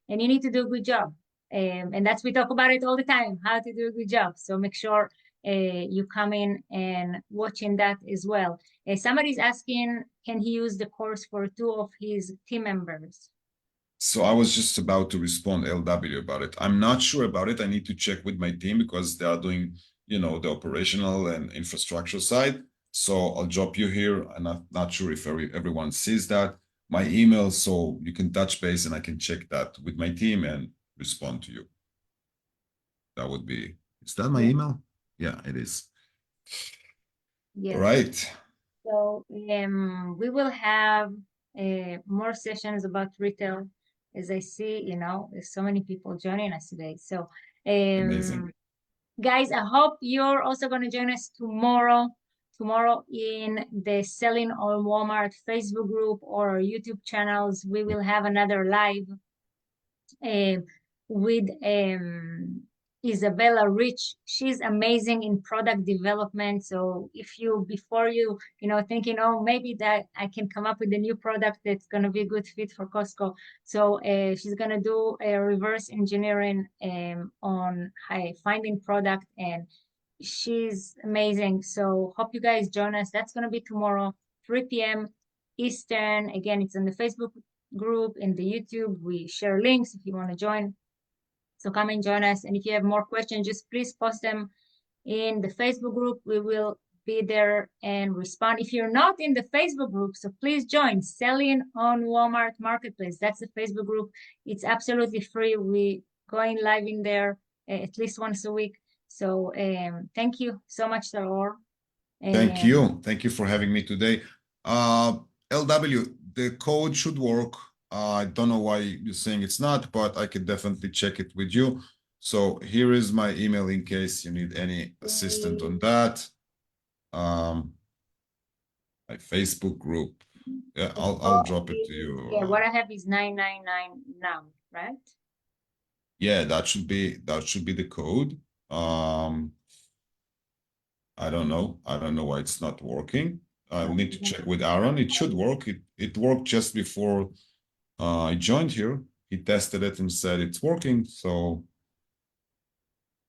and you need to do a good job. And that's, we talk about it all the time, how to do a good job. So make sure you come in and watching that as well. Somebody's asking, can he use the course for 2 of his team members? So I was just about to respond LW about it. I'm not sure about it. I need to check with my team because they are doing, the operational and infrastructure side. So I'll drop you here. I'm not sure if everyone sees that. My email, so you can touch base and I can check that with my team and respond to you. That would be, is that my email? Yeah, it is. Yes. Right. So we will have more sessions about retail. As I see, there's so many people joining us today. So Amazing. guys, I hope you're also going to join us tomorrow in the Selling on Walmart Facebook group or YouTube channels. We will have another live with Isabella Rich. She's amazing in product development. So if before you thinking, oh, maybe that I can come up with a new product that's going to be a good fit for Costco. So she's going to do a reverse engineering on finding product, and she's amazing. So hope you guys join us. That's going to be tomorrow, 3 p.m. Eastern. Again, it's on the Facebook group and the YouTube. We share links if you want to join. So come and join us. And if you have more questions, just please post them in the Facebook group. We will be there and respond. If you're not in the Facebook group, so please join Selling on Walmart Marketplace. That's the Facebook group. It's absolutely free. We going live in there at least once a week. So thank you so much, Saror. Thank you. Thank you for having me today. LW, the code should work. I don't know why you're saying it's not, but I can definitely check it with you. So here is my email in case you need any assistance on that. My Facebook group. Yeah, I'll drop it to you. Yeah, what I have is 999 now, right? Yeah, that should be the code. I don't know why it's not working. I will need to check with Aaron. It should work. It worked just before I joined here. He tested it and said it's working. So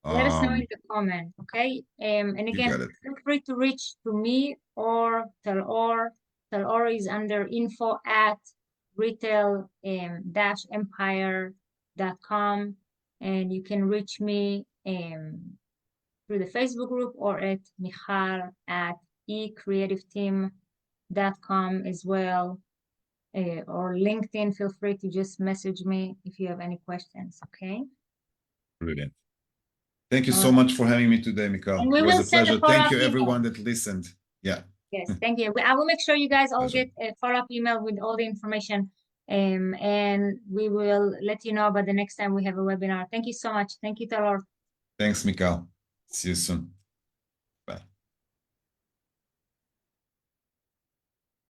Let us know in the comment, okay? And you again, got it. feel free to reach to me or Talor. Talor is under info@retail-empire.com, and you can reach me through the Facebook group or at michal@ecreativeteam.com as well, or LinkedIn. Feel free to just message me if you have any questions, okay? Brilliant. Thank you so much for having me today, Mikal. And we It was will a send a pleasure. Thank follow-up you, email. everyone that listened. Yeah. Yes, thank you. I will make sure you guys all Pleasure. get a follow-up email with all the information, and we will let you know about the next time we have a webinar. Thank you so much. Thank you, Talor. Thanks, Mikal. See you soon.